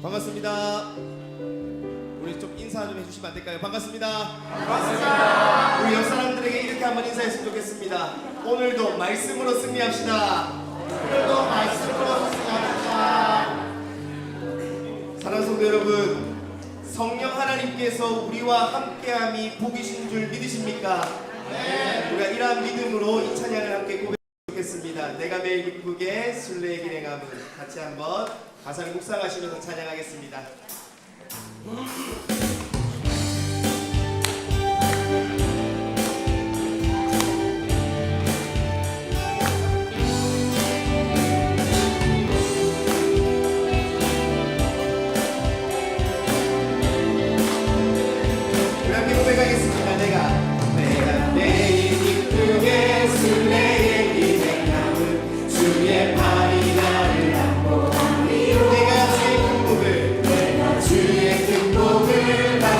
반갑습니다. 우리 좀 인사 좀 해주시면 안 될까요? 반갑습니다. 반갑습니다. 우리 옆 사람들에게 이렇게 한번 인사했으면 좋겠습니다. 오늘도 말씀으로 승리합시다. 오늘도 말씀으로 승리합시다. 사랑하는 성도 여러분, 성령 하나님께서 우리와 함께함이 복이신 줄 믿으십니까? 네. 우리가 이러한 믿음으로 이 찬양을 함께 고백하겠습니다. 내가 매일 기쁘게 순례의 길에 가면 같이 한번 가사를 묵상하시면서 찬양하겠습니다. 우리 함께 고백하겠습니다. 내가 매일 기쁘게 순례의 길에 가면 주의 팔이 나를 안고 내가 주의 큰 복을 받으리라.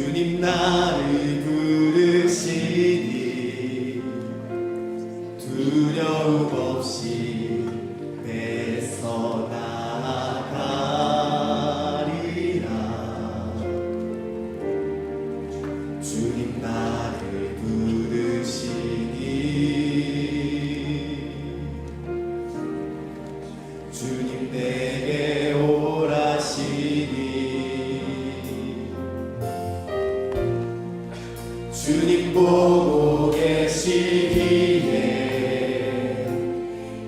주님 나를 부르시니 두려움 없이 뺏어 나가리라. 주님 나를 부르시니 주님 내게 오라시니 주님 보고 계시기에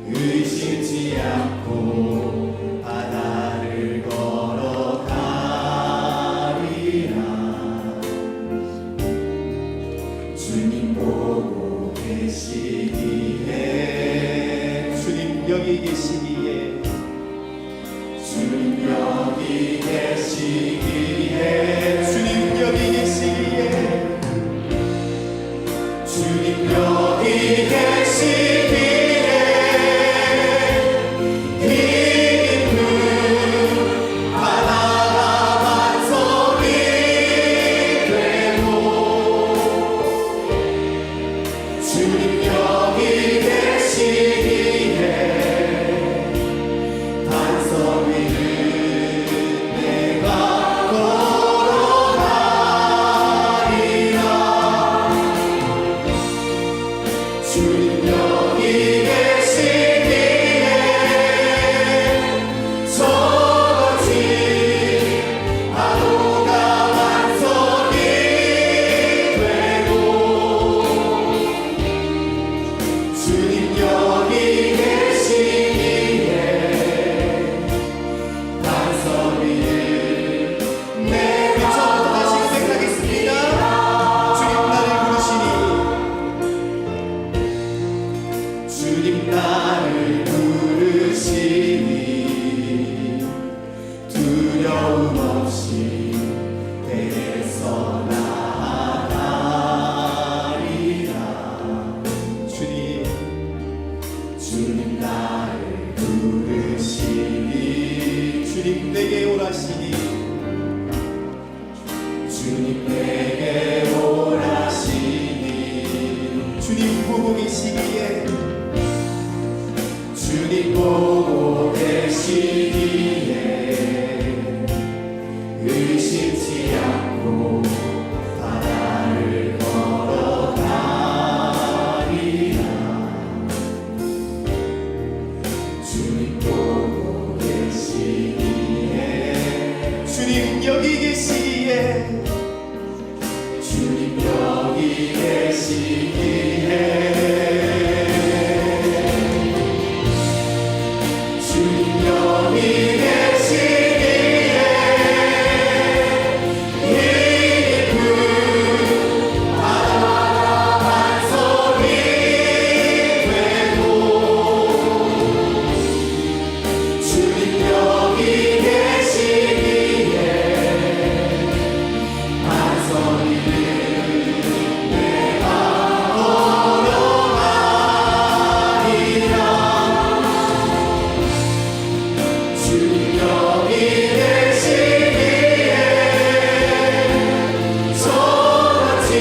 의심치 않고 바다를 걸어가리라. 주님 보고 계시기에 주님 여기 계시기에 주님 여기 계시기에 주님 여기 계시기에 주님 여기 계시기에 깊은 바다가 반석이 되고 주님 여기 계시기에 반석 위를 내가 걸어가리라. 주님 여기 계시기에 저거진 파도가 반석이 되고 주님 여기 계시기에 반석 위를 내 처음부터 다시 고백하겠습니다. 주님 나를 부르시니 주님 나를 부르시니 두려움 없이 뺏어 나가리라. 주님 나를 부르시니 주님 내게 오라시니 주님 내게 오라시니 주님 보고 계시기에 주님 보고 계시기에 의심치 않고 바다를 걸어가리라. 주님 보고 계시기에 주님 여기 계시기에 주님 여기 계시기에 주님 여기 계시기에 깊은 바다가 반석이 되고 주님 여기 계시기에 반석 위를 내가 걸어가리라. 주님 여기 계시기에 저거진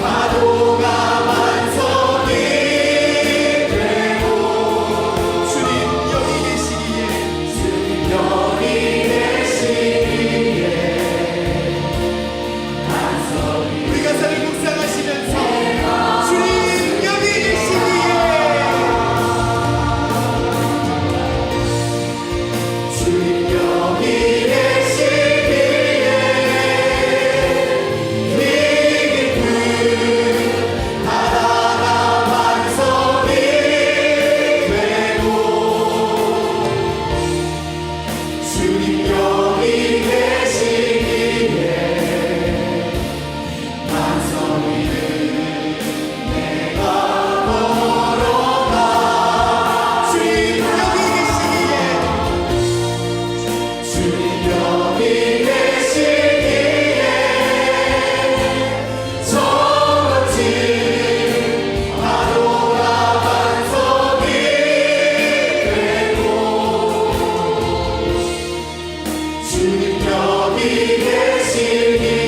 파도가 반석이 되고 주님 여기 계시기에 주님 여기 계시기에 반석 우리 가사를 묵상하시면서 주님 여기 계시기에 주님 여기 계시기에 깊은 바다가 반석이 되고 주님 여기 계시기에 반석 위를 내가 걸어가 주님 여기 계시기에 주님 여기 계시기에 저거진 파도가 반석이 되고 주님 여기 계시기에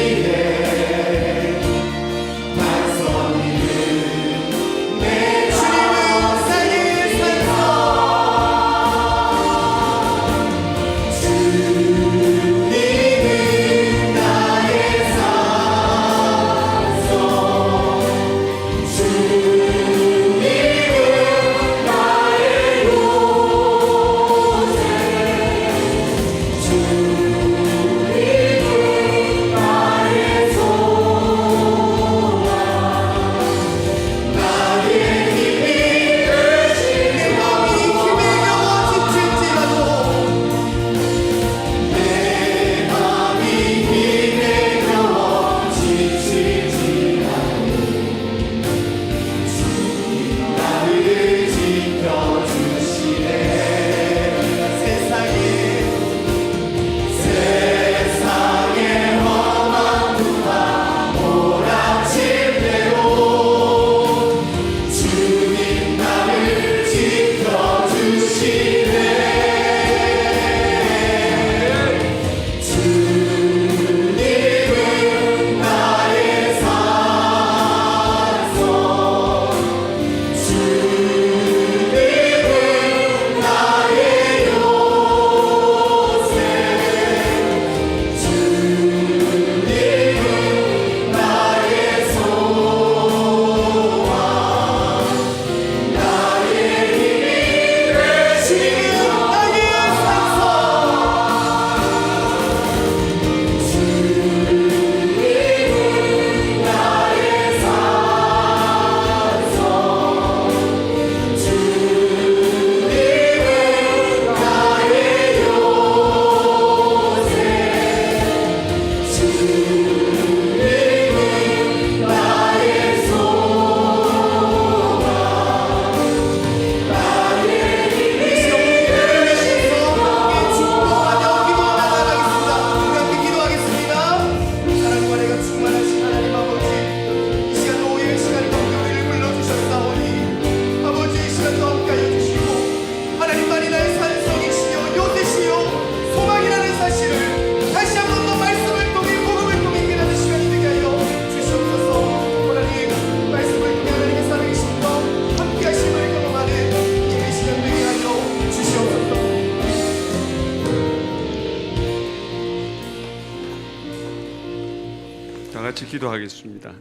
같이 기도하겠습니다.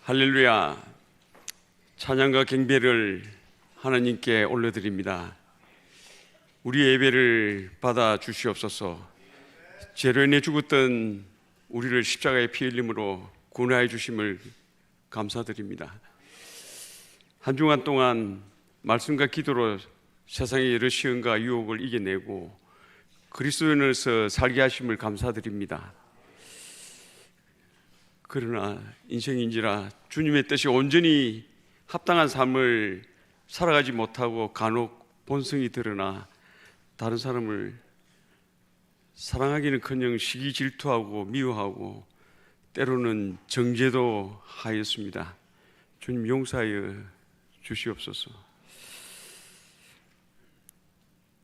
할렐루야. 찬양과 경배를 하나님께 올려드립니다. 우리 예배를 받아 주시옵소서. 죄로 인해 죽었던 우리를 십자가의 피 흘림으로 구원하여 주심을 감사드립니다. 한 주간 동안 말씀과 기도로 세상의 여러 시험과 유혹을 이겨내고 그리스도인으로서 살게 하심을 감사드립니다. 그러나 인생인지라 주님의 뜻이 온전히 합당한 삶을 살아가지 못하고 간혹 본성이 드러나 다른 사람을 사랑하기는커녕 시기 질투하고 미워하고 때로는 정죄도 하였습니다. 주님 용서하여 주시옵소서.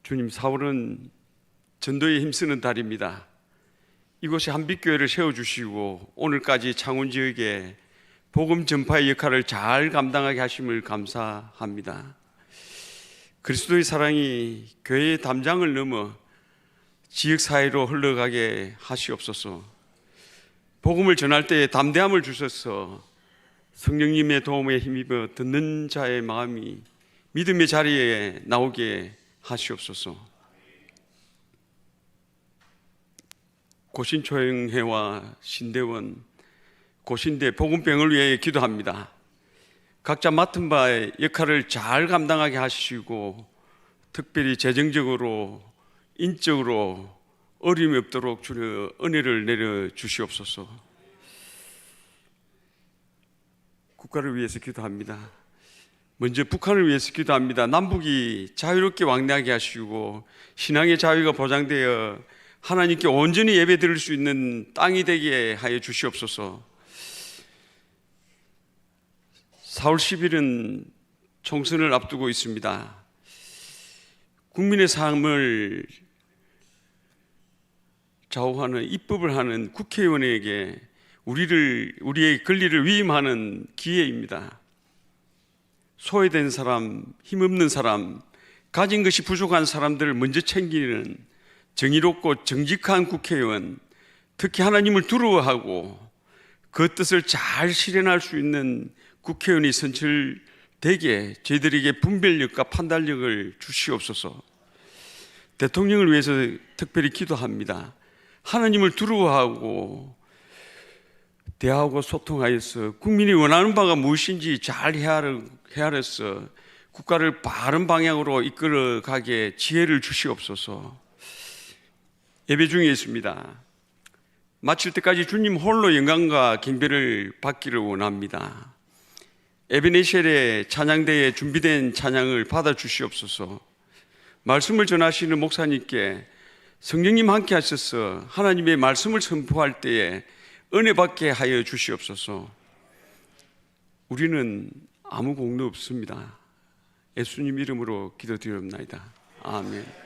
주님, 4월은 전도에 힘쓰는 달입니다. 이곳에 한빛교회를 세워주시고 오늘까지 창원지역에 복음 전파의 역할을 잘 감당하게 하심을 감사합니다. 그리스도의 사랑이 교회의 담장을 넘어 지역사회로 흘러가게 하시옵소서. 복음을 전할 때에 담대함을 주셔서 성령님의 도움에 힘입어 듣는 자의 마음이 믿음의 자리에 나오게 하시옵소서. 고신초행회와 신대원, 고신대 복음병을 위해 기도합니다. 각자 맡은 바의 역할을 잘 감당하게 하시고 특별히 재정적으로 인적으로 어려움이 없도록 주의 은혜를 내려 주시옵소서. 국가를 위해서 기도합니다. 먼저 북한을 위해서 기도합니다. 남북이 자유롭게 왕래하게 하시고 신앙의 자유가 보장되어 하나님께 온전히 예배 드릴 수 있는 땅이 되게 하여 주시옵소서. 4월 10일은 총선을 앞두고 있습니다. 국민의 삶을 좌우하는 입법을 하는 국회의원에게 우리의 권리를 위임하는 기회입니다. 소외된 사람, 힘없는 사람, 가진 것이 부족한 사람들을 먼저 챙기는 정의롭고 정직한 국회의원, 특히 하나님을 두려워하고 그 뜻을 잘 실현할 수 있는 국회의원이 선출되게 저희들에게 분별력과 판단력을 주시옵소서. 대통령을 위해서 특별히 기도합니다. 하나님을 두려워하고 대화하고 소통하여서 국민이 원하는 바가 무엇인지 잘 헤아려서 국가를 바른 방향으로 이끌어가게 지혜를 주시옵소서. 예배 중에 있습니다. 마칠 때까지 주님 홀로 영광과 경배를 받기를 원합니다. 에베네셀의 찬양대에 준비된 찬양을 받아 주시옵소서. 말씀을 전하시는 목사님께 성령님 함께 하셔서 하나님의 말씀을 선포할 때에 은혜 받게 하여 주시옵소서. 우리는 아무 공로 없습니다. 예수님 이름으로 기도드리옵나이다. 아멘.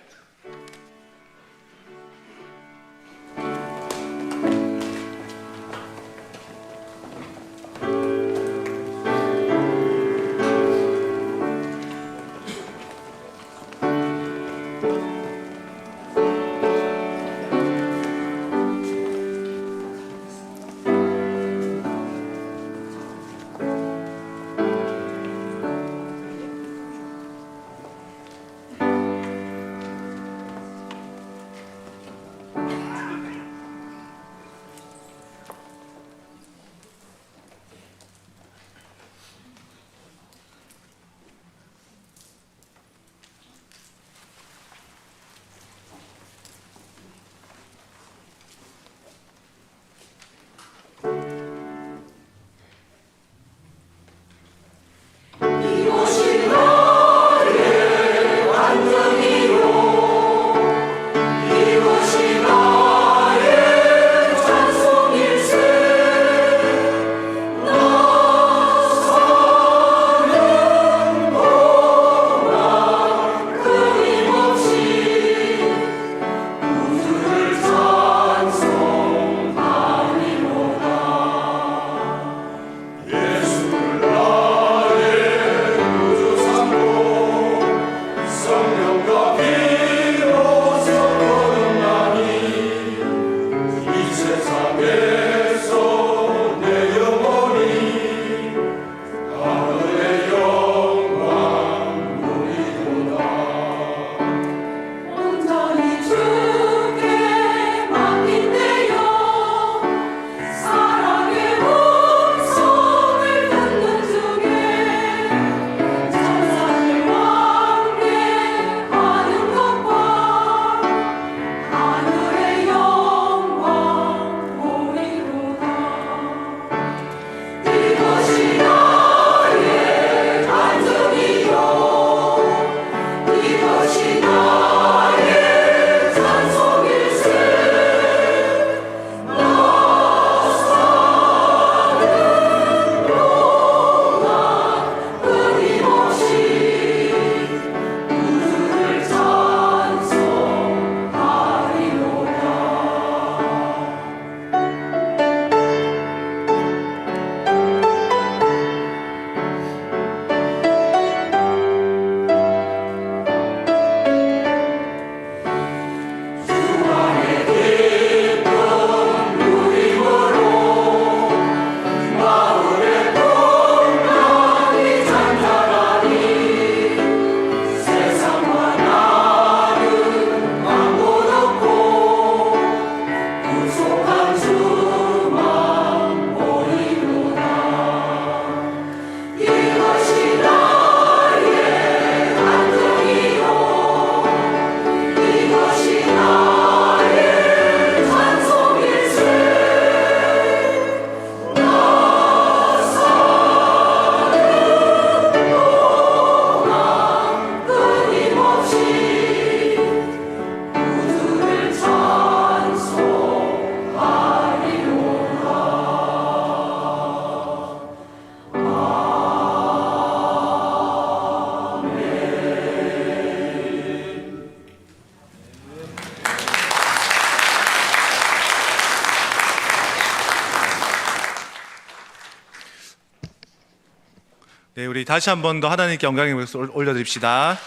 네, 우리 다시 한 번 더 하나님께 영광의 목소리 올려드립시다.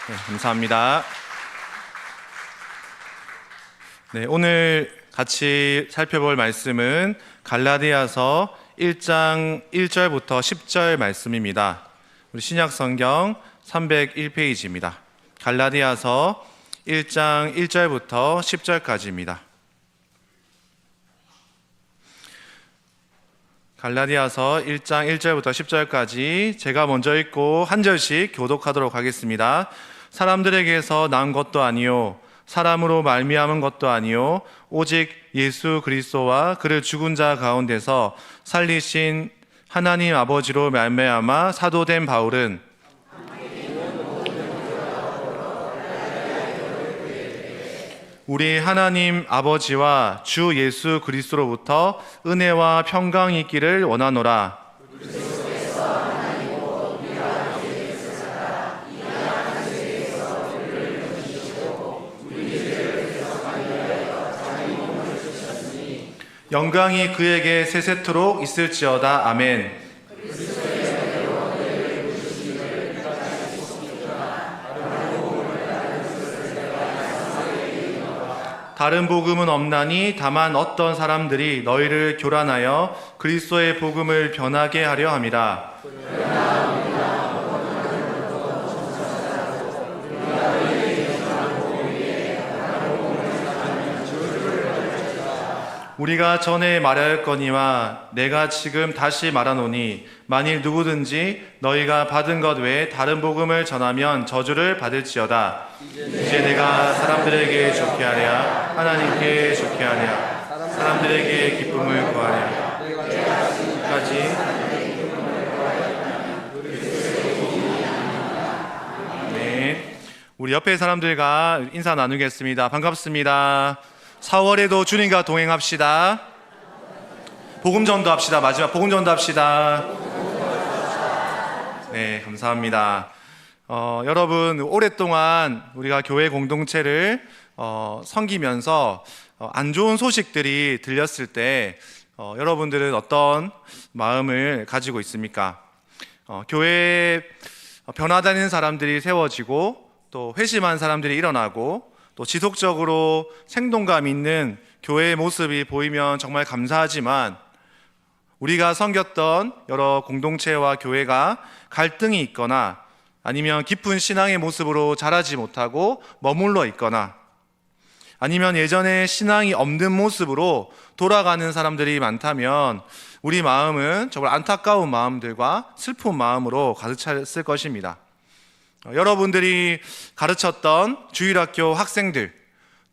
네, 감사합니다. 네, 오늘 같이 살펴볼 말씀은 갈라디아서 1장 1절부터 10절 말씀입니다. 우리 신약 성경 301페이지입니다. 갈라디아서 1장 1절부터 10절까지입니다. 갈라디아서 1장 1절부터 10절까지 제가 먼저 읽고 한 절씩 교독하도록 하겠습니다. 사람들에게서 난 것도 아니요 사람으로 말미암은 것도 아니요 오직 예수 그리스도와 그를 죽은 자 가운데서 살리신 하나님 아버지로 말미암아 사도된 바울은 우리 하나님 아버지와 주 예수 그리스도로부터 은혜와 평강이 있기를 원하노라. 영광이 그에게 세세토록 있을지어다. 아멘. 다른 복음은 없나니 다만 어떤 사람들이 너희를 교란하여 그리스도의 복음을 변하게 하려 함이라. 우리가 전에 말하였거니와 내가 지금 다시 말하노니 만일 누구든지 너희가 받은 것 외에 다른 복음을 전하면 저주를 받을지어다. 이제 내가 사람들에게 좋게 하랴 하나님께 좋게 하랴 사람들에게 기쁨을 구하랴 까지. 네, 우리 옆에 사람들과 인사 나누겠습니다. 반갑습니다. 4월에도 주님과 동행합시다. 복음 전도합시다. 마지막 복음 전도합시다. 네, 감사합니다. 여러분, 오랫동안 우리가 교회 공동체를 섬기면서 안 좋은 소식들이 들렸을 때 여러분들은 어떤 마음을 가지고 있습니까? 교회에 변화되는 사람들이 세워지고 또 회심한 사람들이 일어나고 또 지속적으로 생동감 있는 교회의 모습이 보이면 정말 감사하지만 우리가 섬겼던 여러 공동체와 교회가 갈등이 있거나 아니면 깊은 신앙의 모습으로 자라지 못하고 머물러 있거나 아니면 예전에 신앙이 없는 모습으로 돌아가는 사람들이 많다면 우리 마음은 정말 안타까운 마음들과 슬픈 마음으로 가득 찼을 것입니다. 여러분들이 가르쳤던 주일학교 학생들,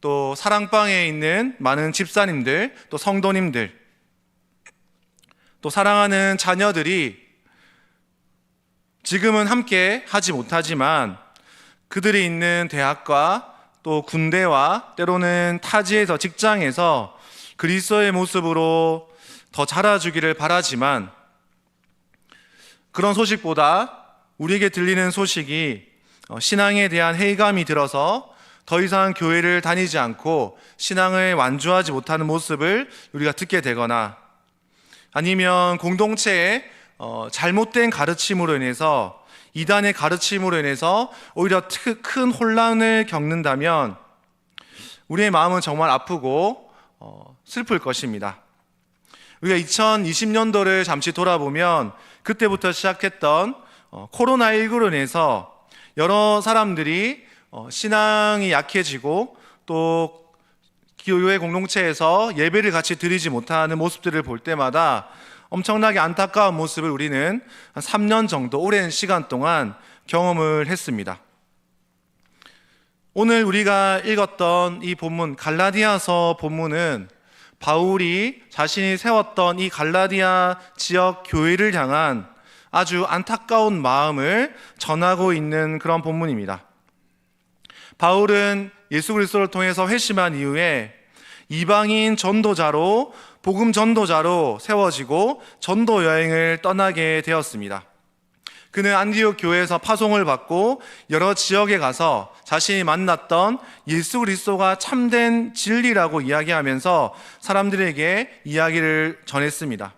또 사랑방에 있는 많은 집사님들, 또 성도님들, 또 사랑하는 자녀들이 지금은 함께 하지 못하지만 그들이 있는 대학과 또 군대와 때로는 타지에서 직장에서 그리스도의 모습으로 더 자라주기를 바라지만 그런 소식보다 우리에게 들리는 소식이 신앙에 대한 회의감이 들어서 더 이상 교회를 다니지 않고 신앙을 완주하지 못하는 모습을 우리가 듣게 되거나 아니면 공동체의 잘못된 가르침으로 인해서 이단의 가르침으로 인해서 오히려 큰 혼란을 겪는다면 우리의 마음은 정말 아프고 슬플 것입니다. 우리가 2020년도를 잠시 돌아보면 그때부터 시작했던 코로나19로 인해서 여러 사람들이 신앙이 약해지고 또 교회 공동체에서 예배를 같이 드리지 못하는 모습들을 볼 때마다 엄청나게 안타까운 모습을 우리는 한 3년 정도 오랜 시간 동안 경험을 했습니다. 오늘 우리가 읽었던 이 본문 갈라디아서 본문은 바울이 자신이 세웠던 이 갈라디아 지역 교회를 향한 아주 안타까운 마음을 전하고 있는 그런 본문입니다. 바울은 예수 그리스도를 통해서 회심한 이후에 이방인 전도자로 복음 전도자로 세워지고 전도 여행을 떠나게 되었습니다. 그는 안디옥 교회에서 파송을 받고 여러 지역에 가서 자신이 만났던 예수 그리스도가 참된 진리라고 이야기하면서 사람들에게 이야기를 전했습니다.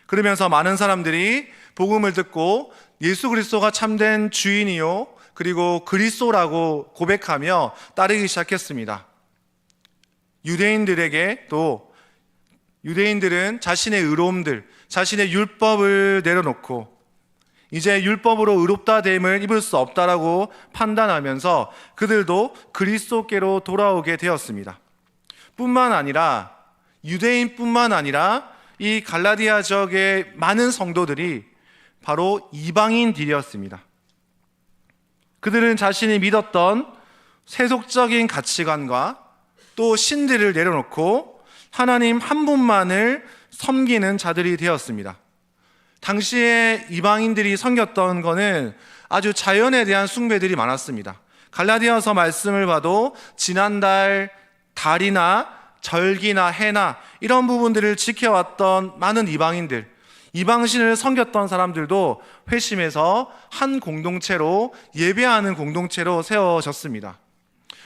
그러면서 많은 사람들이 복음을 듣고 예수 그리스도가 참된 주인이요 그리고 그리스도라고 고백하며 따르기 시작했습니다. 유대인들은 자신의 의로움들, 자신의 율법을 내려놓고 이제 율법으로 의롭다 됨을 입을 수 없다라고 판단하면서 그들도 그리스도께로 돌아오게 되었습니다. 뿐만 아니라 유대인뿐만 아니라 이 갈라디아 지역의 많은 성도들이 바로 이방인들이었습니다. 그들은 자신이 믿었던 세속적인 가치관과 또 신들을 내려놓고 하나님 한 분만을 섬기는 자들이 되었습니다. 당시에 이방인들이 섬겼던 것은 아주 자연에 대한 숭배들이 많았습니다. 갈라디아서 말씀을 봐도 지난달 달이나 절기나 해나 이런 부분들을 지켜왔던 많은 이방신을 섬겼던 사람들도 회심해서 한 공동체로 예배하는 공동체로 세워졌습니다.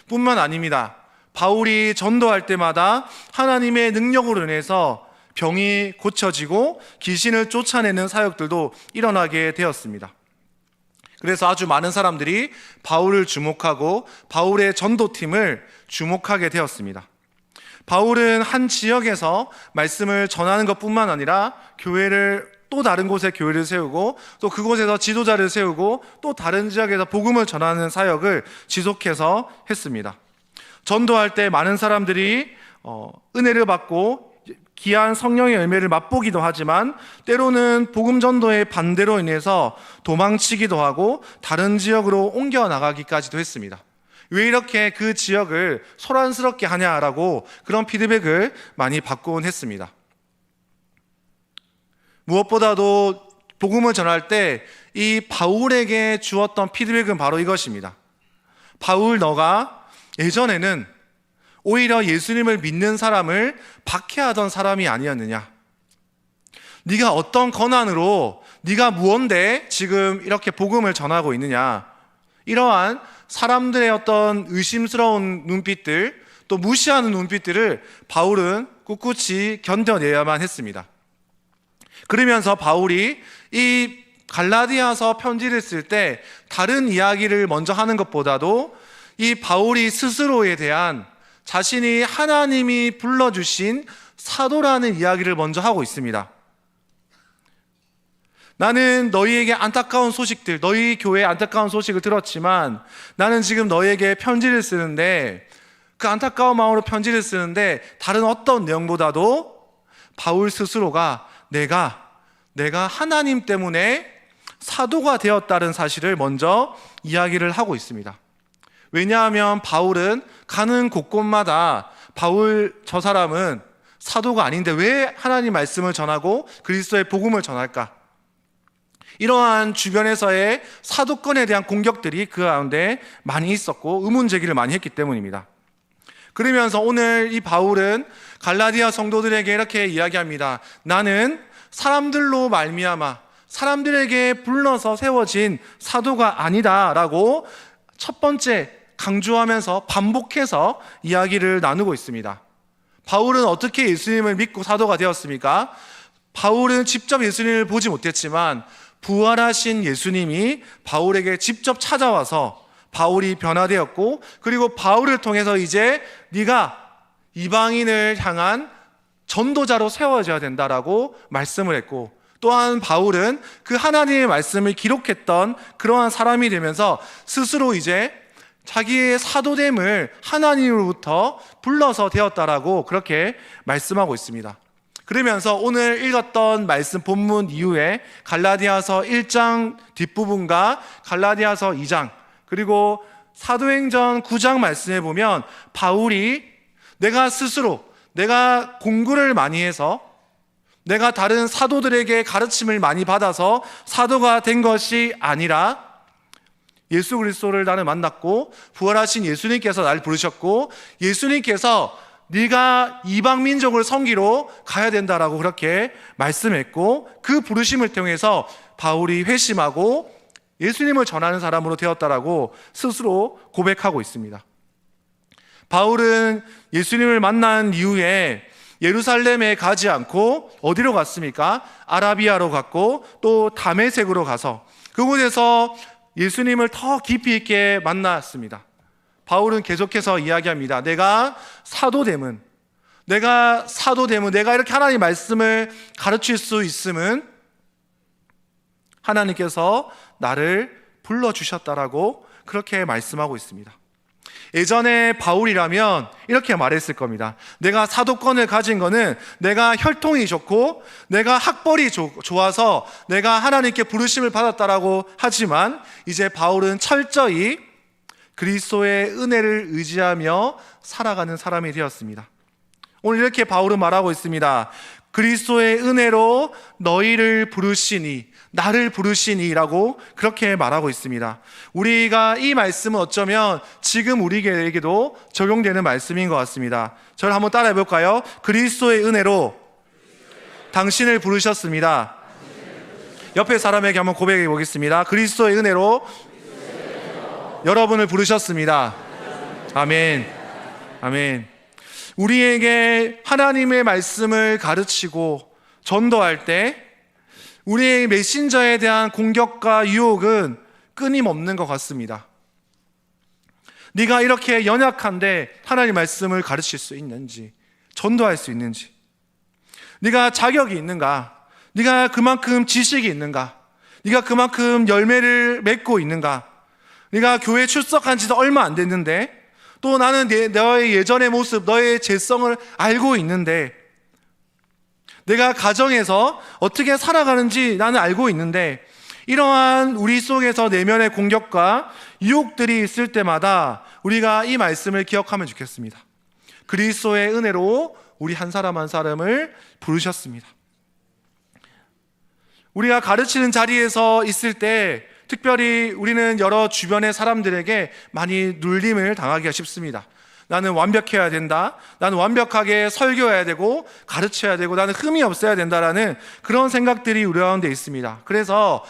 뿐만 아닙니다. 바울이 전도할 때마다 하나님의 능력으로 인해서 병이 고쳐지고 귀신을 쫓아내는 사역들도 일어나게 되었습니다. 그래서 아주 많은 사람들이 바울을 주목하고 바울의 전도팀을 주목하게 되었습니다. 바울은 한 지역에서 말씀을 전하는 것뿐만 아니라 또 다른 곳에 교회를 세우고 또 그곳에서 지도자를 세우고 또 다른 지역에서 복음을 전하는 사역을 지속해서 했습니다. 전도할 때 많은 사람들이 은혜를 받고 귀한 성령의 열매를 맛보기도 하지만 때로는 복음 전도의 반대로 인해서 도망치기도 하고 다른 지역으로 옮겨나가기까지도 했습니다. 왜 이렇게 그 지역을 소란스럽게 하냐라고 그런 피드백을 많이 받곤 했습니다. 무엇보다도 복음을 전할 때 이 바울에게 주었던 피드백은 바로 이것입니다. 바울, 너가 예전에는 오히려 예수님을 믿는 사람을 박해하던 사람이 아니었느냐? 네가 어떤 권한으로 네가 무언데 지금 이렇게 복음을 전하고 있느냐? 이러한 사람들의 어떤 의심스러운 눈빛들, 또 무시하는 눈빛들을 바울은 꿋꿋이 견뎌내야만 했습니다. 그러면서 바울이 이 갈라디아서 편지를 쓸 때 다른 이야기를 먼저 하는 것보다도 이 바울이 스스로에 대한 자신이 하나님이 불러주신 사도라는 이야기를 먼저 하고 있습니다. 나는 너희에게 안타까운 소식들, 너희 교회에 안타까운 소식을 들었지만 나는 지금 너희에게 편지를 쓰는데 그 안타까운 마음으로 편지를 쓰는데 다른 어떤 내용보다도 바울 스스로가 내가 하나님 때문에 사도가 되었다는 사실을 먼저 이야기를 하고 있습니다. 왜냐하면 바울은 가는 곳곳마다 바울 저 사람은 사도가 아닌데 왜 하나님 말씀을 전하고 그리스도의 복음을 전할까? 이러한 주변에서의 사도권에 대한 공격들이 그 가운데 많이 있었고 의문 제기를 많이 했기 때문입니다. 그러면서 오늘 이 바울은 갈라디아 성도들에게 이렇게 이야기합니다. 나는 사람들로 말미암아 사람들에게 불러서 세워진 사도가 아니다라고 첫 번째 강조하면서 반복해서 이야기를 나누고 있습니다. 바울은 어떻게 예수님을 믿고 사도가 되었습니까? 바울은 직접 예수님을 보지 못했지만 부활하신 예수님이 바울에게 직접 찾아와서 바울이 변화되었고 그리고 바울을 통해서 이제 네가 이방인을 향한 전도자로 세워져야 된다라고 말씀을 했고 또한 바울은 그 하나님의 말씀을 기록했던 그러한 사람이 되면서 스스로 이제 자기의 사도됨을 하나님으로부터 불러서 되었다라고 그렇게 말씀하고 있습니다. 그러면서 오늘 읽었던 말씀 본문 이후에 갈라디아서 1장 뒷부분과 갈라디아서 2장 그리고 사도행전 9장 말씀에 보면 바울이 내가 공부를 많이 해서 내가 다른 사도들에게 가르침을 많이 받아서 사도가 된 것이 아니라 예수 그리스도를 나는 만났고 부활하신 예수님께서 나를 부르셨고 예수님께서 네가 이방 민족을 섬기러 가야 된다라고 그렇게 말씀했고 그 부르심을 통해서 바울이 회심하고 예수님을 전하는 사람으로 되었다라고 스스로 고백하고 있습니다. 바울은 예수님을 만난 이후에 예루살렘에 가지 않고 어디로 갔습니까? 아라비아로 갔고 또 다메섹으로 가서 그곳에서 예수님을 더 깊이 있게 만났습니다. 바울은 계속해서 이야기합니다. 내가 사도됨은 내가 이렇게 하나님의 말씀을 가르칠 수 있음은 하나님께서 나를 불러주셨다라고 그렇게 말씀하고 있습니다. 예전에 바울이라면 이렇게 말했을 겁니다. 내가 사도권을 가진 거는 내가 혈통이 좋고 내가 학벌이 좋아서 내가 하나님께 부르심을 받았다라고 하지만 이제 바울은 철저히 그리스도의 은혜를 의지하며 살아가는 사람이 되었습니다. 오늘 이렇게 바울은 말하고 있습니다. 그리스도의 은혜로 너희를 부르시니, 나를 부르시니라고 그렇게 말하고 있습니다. 우리가 이 말씀은 어쩌면 지금 우리에게도 적용되는 말씀인 것 같습니다. 저를 한번 따라해 볼까요? 그리스도의 은혜로 당신을 부르셨습니다. 옆에 사람에게 한번 고백해 보겠습니다. 그리스도의 은혜로 여러분을 부르셨습니다. 아멘. 아멘. 우리에게 하나님의 말씀을 가르치고 전도할 때 우리의 메신저에 대한 공격과 유혹은 끊임없는 것 같습니다. 네가 이렇게 연약한데 하나님의 말씀을 가르칠 수 있는지, 전도할 수 있는지, 네가 자격이 있는가, 네가 그만큼 지식이 있는가, 네가 그만큼 열매를 맺고 있는가, 네가 교회 출석한 지도 얼마 안 됐는데 또 나는 너의 예전의 모습, 너의 죄성을 알고 있는데 내가 가정에서 어떻게 살아가는지 나는 알고 있는데 이러한 우리 속에서 내면의 공격과 유혹들이 있을 때마다 우리가 이 말씀을 기억하면 좋겠습니다. 그리스도의 은혜로 우리 한 사람 한 사람을 부르셨습니다. 우리가 가르치는 자리에서 있을 때 특별히 우리는 여러 주변의 사람들에게 많이 눌림을 당하기가 쉽습니다. 나는 완벽해야 된다. 나는 완벽하게 설교해야 되고 가르쳐야 되고 나는 흠이 없어야 된다라는 그런 생각들이 우리 가운데 있습니다. 그래서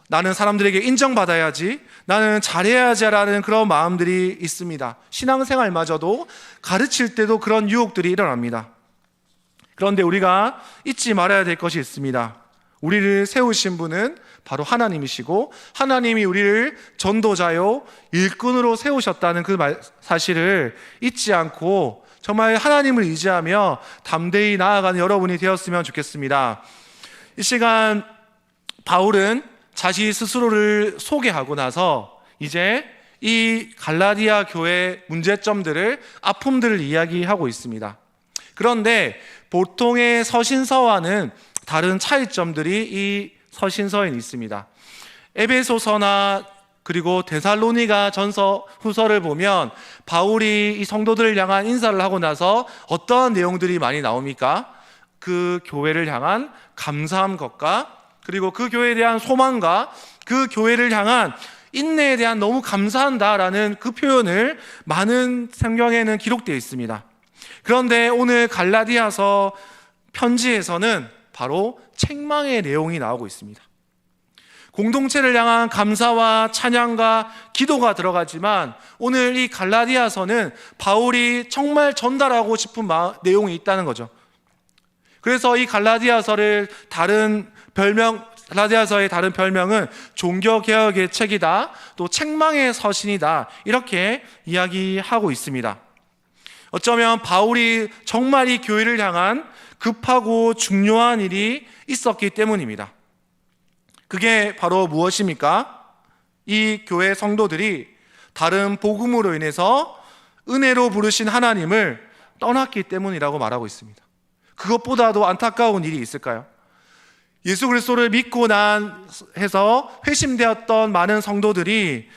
나는 사람들에게 인정받아야지, 나는 잘해야지라는 그런 마음들이 있습니다. 신앙생활마저도 가르칠 때도 그런 유혹들이 일어납니다. 그런데 우리가 잊지 말아야 될 것이 있습니다. 우리를 세우신 분은 바로 하나님이시고 하나님이 우리를 전도자요 일꾼으로 세우셨다는 그 사실을 잊지 않고 정말 하나님을 의지하며 담대히 나아가는 여러분이 되었으면 좋겠습니다. 이 시간 바울은 자기 스스로를 소개하고 나서 이제 이 갈라디아 교회의 문제점들을, 아픔들을 이야기하고 있습니다. 그런데 보통의 서신서와는 다른 차이점들이 이 서신서에 있습니다. 에베소서나 그리고 데살로니가 전서, 후서를 보면 바울이 이 성도들을 향한 인사를 하고 나서 어떠한 내용들이 많이 나옵니까? 그 교회를 향한 감사한 것과 그리고 그 교회에 대한 소망과 그 교회를 향한 인내에 대한 너무 감사한다라는 그 표현을 많은 성경에는 기록되어 있습니다. 그런데 오늘 갈라디아서 편지에서는 바로 책망의 내용이 나오고 있습니다. 공동체를 향한 감사와 찬양과 기도가 들어가지만 오늘 이 갈라디아서는 바울이 정말 전달하고 싶은 내용이 있다는 거죠. 그래서 이 갈라디아서의 다른 별명은 종교개혁의 책이다, 또 책망의 서신이다, 이렇게 이야기하고 있습니다. 어쩌면 바울이 정말 이 교회를 향한 급하고 중요한 일이 있었기 때문입니다. 그게 바로 무엇입니까? 이 교회 성도들이 다른 복음으로 인해서 은혜로 부르신 하나님을 떠났기 때문이라고 말하고 있습니다. 그것보다도 안타까운 일이 있을까요? 예수 그리스도를 믿고 해서 회심되었던 많은 성도들이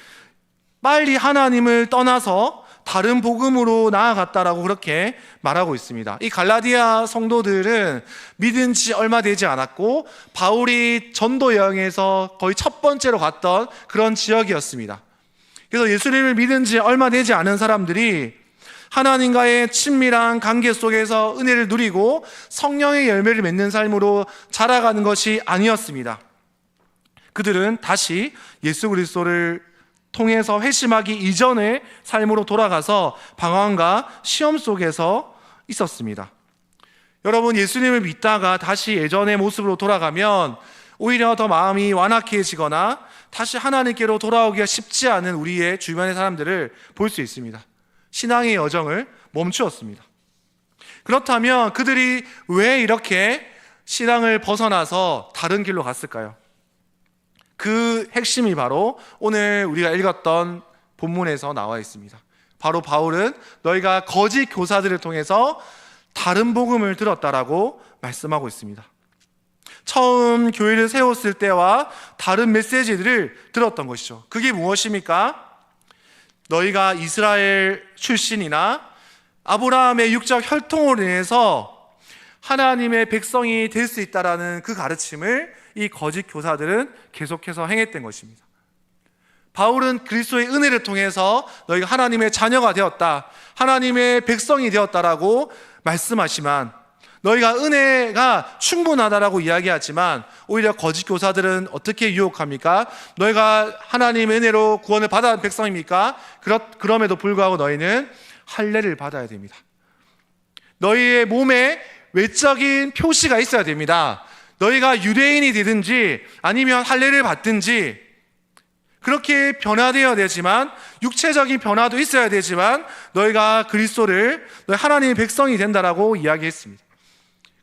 빨리 하나님을 떠나서 다른 복음으로 나아갔다라고 그렇게 말하고 있습니다. 이 갈라디아 성도들은 믿은 지 얼마 되지 않았고 바울이 전도 여행에서 거의 첫 번째로 갔던 그런 지역이었습니다. 그래서 예수님을 믿은 지 얼마 되지 않은 사람들이 하나님과의 친밀한 관계 속에서 은혜를 누리고 성령의 열매를 맺는 삶으로 자라가는 것이 아니었습니다. 그들은 다시 예수 그리스도를 통해서 회심하기 이전의 삶으로 돌아가서 방황과 시험 속에서 있었습니다. 여러분, 예수님을 믿다가 다시 예전의 모습으로 돌아가면 오히려 더 마음이 완악해지거나 다시 하나님께로 돌아오기가 쉽지 않은 우리의 주변의 사람들을 볼 수 있습니다. 신앙의 여정을 멈추었습니다. 그렇다면 그들이 왜 이렇게 신앙을 벗어나서 다른 길로 갔을까요? 그 핵심이 바로 오늘 우리가 읽었던 본문에서 나와 있습니다. 바로 바울은 너희가 거짓 교사들을 통해서 다른 복음을 들었다라고 말씀하고 있습니다. 처음 교회를 세웠을 때와 다른 메시지들을 들었던 것이죠. 그게 무엇입니까? 너희가 이스라엘 출신이나 아브라함의 육적 혈통으로 인해서 하나님의 백성이 될 수 있다라는 그 가르침을 이 거짓 교사들은 계속해서 행했던 것입니다. 바울은 그리스도의 은혜를 통해서 너희가 하나님의 자녀가 되었다, 하나님의 백성이 되었다라고 말씀하지만, 너희가 은혜가 충분하다라고 이야기하지만 오히려 거짓 교사들은 어떻게 유혹합니까? 너희가 하나님의 은혜로 구원을 받아야 백성입니까? 그럼에도 불구하고 너희는 할례를 받아야 됩니다. 너희의 몸에 외적인 표시가 있어야 됩니다. 너희가 유대인이 되든지 아니면 할례를 받든지 그렇게 변화되어야 되지만, 육체적인 변화도 있어야 되지만 너희가 그리스도를 너희 하나님의 백성이 된다라고 이야기했습니다.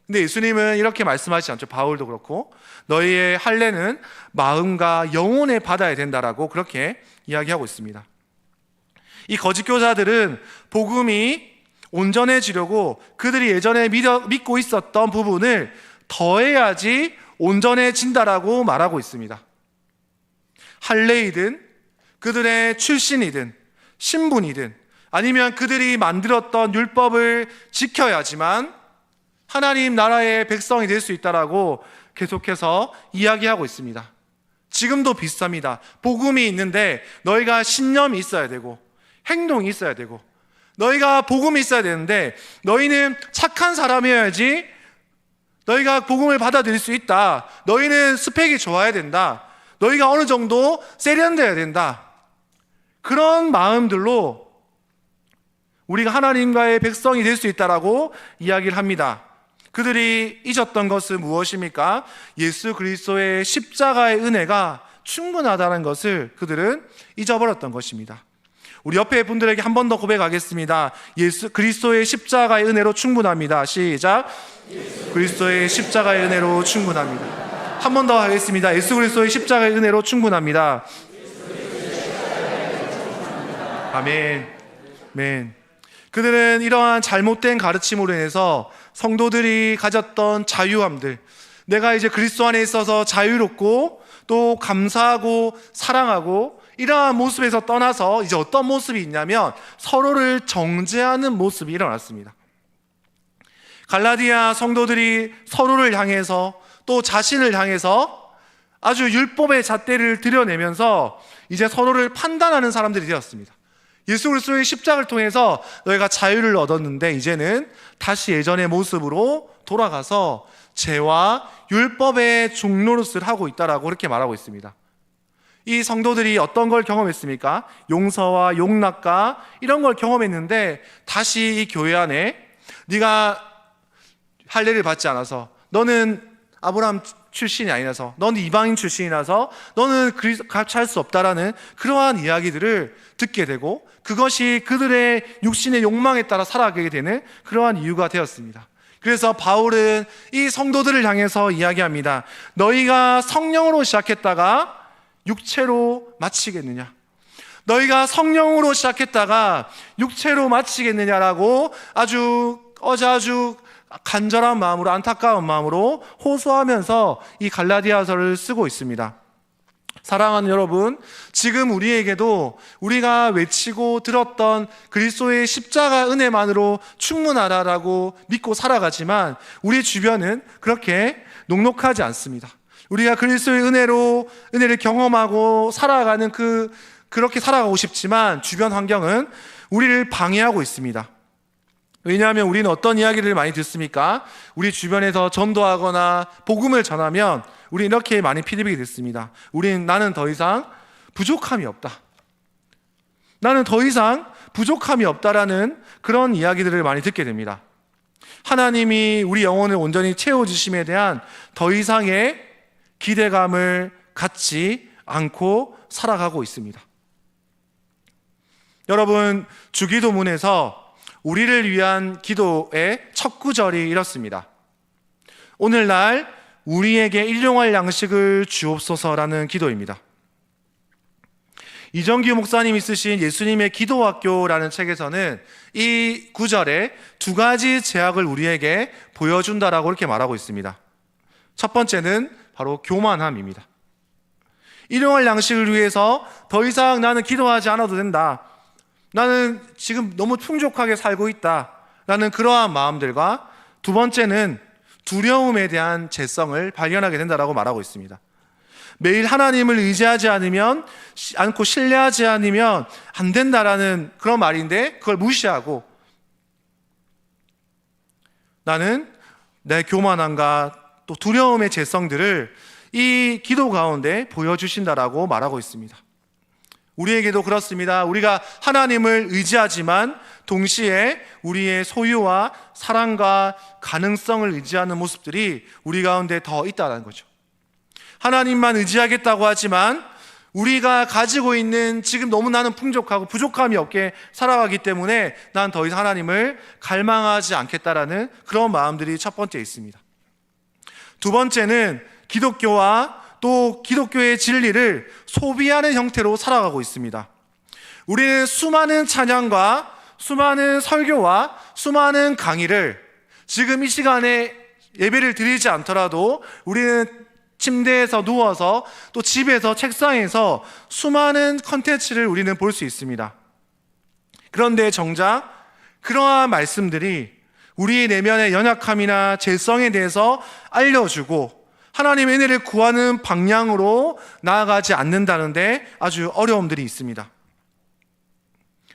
근데 예수님은 이렇게 말씀하시지 않죠. 바울도 그렇고 너희의 할례는 마음과 영혼에 받아야 된다라고 그렇게 이야기하고 있습니다. 이 거짓 교사들은 복음이 온전해지려고 그들이 예전에 믿고 있었던 부분을 더해야지 온전해진다라고 말하고 있습니다. 할례이든 그들의 출신이든 신분이든 아니면 그들이 만들었던 율법을 지켜야지만 하나님 나라의 백성이 될 수 있다라고 계속해서 이야기하고 있습니다. 지금도 비슷합니다. 복음이 있는데 너희가 신념이 있어야 되고 행동이 있어야 되고, 너희가 복음이 있어야 되는데 너희는 착한 사람이어야지 너희가 복음을 받아들일 수 있다, 너희는 스펙이 좋아야 된다, 너희가 어느 정도 세련돼야 된다, 그런 마음들로 우리가 하나님과의 백성이 될 수 있다라고 이야기를 합니다. 그들이 잊었던 것은 무엇입니까? 예수 그리스도의 십자가의 은혜가 충분하다는 것을 그들은 잊어버렸던 것입니다. 우리 옆에 분들에게 한 번 더 고백하겠습니다. 예수 그리스도의 십자가의 은혜로 충분합니다. 시작. 그리스도의 십자가의 은혜로 충분합니다. 한 번 더 하겠습니다. 예수 그리스도의 십자가의 은혜로 충분합니다. 아멘. 아멘. 그들은 이러한 잘못된 가르침으로 인해서 성도들이 가졌던 자유함들, 내가 이제 그리스도 안에 있어서 자유롭고 또 감사하고 사랑하고 이러한 모습에서 떠나서 이제 어떤 모습이 있냐면 서로를 정죄하는 모습이 일어났습니다. 갈라디아 성도들이 서로를 향해서 또 자신을 향해서 아주 율법의 잣대를 드러내면서 이제 서로를 판단하는 사람들이 되었습니다. 예수 그리스도의 십자가를 통해서 너희가 자유를 얻었는데 이제는 다시 예전의 모습으로 돌아가서 죄와 율법의 종노릇을 하고 있다라고 그렇게 말하고 있습니다. 이 성도들이 어떤 걸 경험했습니까? 용서와 용납과 이런 걸 경험했는데 다시 이 교회 안에 네가 할례를 받지 않아서, 너는 아브라함 출신이 아니라서, 너는 이방인 출신이라서 너는 같이 할 수 없다라는 그러한 이야기들을 듣게 되고, 그것이 그들의 육신의 욕망에 따라 살아가게 되는 그러한 이유가 되었습니다. 그래서 바울은 이 성도들을 향해서 이야기합니다. 너희가 성령으로 시작했다가 육체로 마치겠느냐? 너희가 성령으로 시작했다가 육체로 마치겠느냐라고 아주 간절한 마음으로, 안타까운 마음으로 호소하면서 이 갈라디아서를 쓰고 있습니다. 사랑하는 여러분, 지금 우리에게도 우리가 외치고 들었던 그리스도의 십자가 은혜만으로 충분하다라고 믿고 살아가지만 우리 주변은 그렇게 녹록하지 않습니다. 우리가 그리스도의 은혜를 경험하고 살아가는 그렇게 살아가고 싶지만 주변 환경은 우리를 방해하고 있습니다. 왜냐하면 우리는 어떤 이야기를 많이 듣습니까? 우리 주변에서 전도하거나 복음을 전하면 우리는 이렇게 많이 피드백이 듣습니다. 나는 더 이상 부족함이 없다. 나는 더 이상 부족함이 없다라는 그런 이야기들을 많이 듣게 됩니다. 하나님이 우리 영혼을 온전히 채워주심에 대한 더 이상의 기대감을 갖지 않고 살아가고 있습니다. 여러분, 주기도문에서 우리를 위한 기도의 첫 구절이 이렇습니다. 오늘날 우리에게 일용할 양식을 주옵소서라는 기도입니다. 이정규 목사님이 쓰신 예수님의 기도학교라는 책에서는 이 구절에 두 가지 제약을 우리에게 보여준다라고 이렇게 말하고 있습니다. 첫 번째는 바로 교만함입니다. 일용할 양식을 위해서 더 이상 나는 기도하지 않아도 된다, 나는 지금 너무 풍족하게 살고 있다 라는 그러한 마음들과, 두 번째는 두려움에 대한 죄성을 발견하게 된다라고 말하고 있습니다. 매일 하나님을 의지하지 않고 신뢰하지 않으면 안 된다라는 그런 말인데, 그걸 무시하고 나는 내 교만함과 또 두려움의 죄성들을 이 기도 가운데 보여주신다라고 말하고 있습니다. 우리에게도 그렇습니다. 우리가 하나님을 의지하지만 동시에 우리의 소유와 사랑과 가능성을 의지하는 모습들이 우리 가운데 더 있다는 거죠. 하나님만 의지하겠다고 하지만 우리가 가지고 있는 지금 너무 나는 풍족하고 부족함이 없게 살아가기 때문에 난 더 이상 하나님을 갈망하지 않겠다라는 그런 마음들이 첫 번째 있습니다. 두 번째는 기독교와 또 기독교의 진리를 소비하는 형태로 살아가고 있습니다. 우리는 수많은 찬양과 수많은 설교와 수많은 강의를 지금 이 시간에 예배를 드리지 않더라도 우리는 침대에서 누워서 또 집에서 책상에서 수많은 컨텐츠를 우리는 볼 수 있습니다. 그런데 정작 그러한 말씀들이 우리의 내면의 연약함이나 죄성에 대해서 알려주고 하나님의 은혜를 구하는 방향으로 나아가지 않는다는데 아주 어려움들이 있습니다.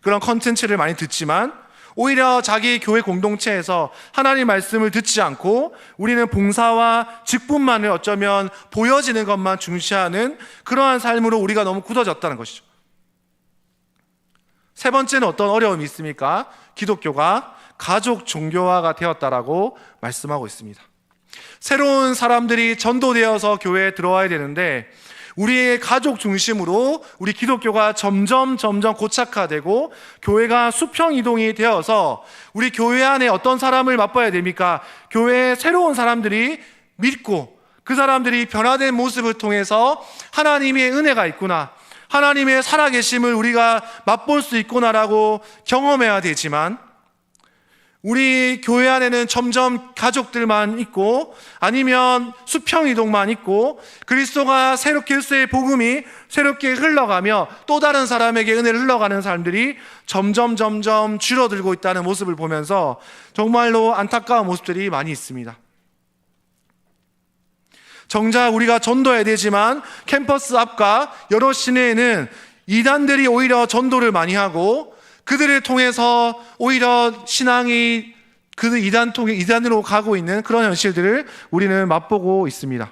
그런 컨텐츠를 많이 듣지만 오히려 자기 교회 공동체에서 하나님 말씀을 듣지 않고 우리는 봉사와 직분만을 어쩌면 보여지는 것만 중시하는 그러한 삶으로 우리가 너무 굳어졌다는 것이죠. 세 번째는 어떤 어려움이 있습니까? 기독교가 가족 종교화가 되었다라고 말씀하고 있습니다. 새로운 사람들이 전도되어서 교회에 들어와야 되는데 우리의 가족 중심으로 우리 기독교가 점점 고착화되고 교회가 수평 이동이 되어서 우리 교회 안에 어떤 사람을 맛봐야 됩니까? 교회에 새로운 사람들이 믿고 그 사람들이 변화된 모습을 통해서 하나님의 은혜가 있구나, 하나님의 살아계심을 우리가 맛볼 수 있구나라고 경험해야 되지만 우리 교회 안에는 점점 가족들만 있고 아니면 수평이동만 있고 그리스도가 새롭게 그리스도의 복음이 새롭게 흘러가며 또 다른 사람에게 은혜를 흘러가는 사람들이 점점 줄어들고 있다는 모습을 보면서 정말로 안타까운 모습들이 많이 있습니다. 정작 우리가 전도해야 되지만 캠퍼스 앞과 여러 시내에는 이단들이 오히려 전도를 많이 하고 그들을 통해서 오히려 신앙이 그 이단으로 가고 있는 그런 현실들을 우리는 맛보고 있습니다.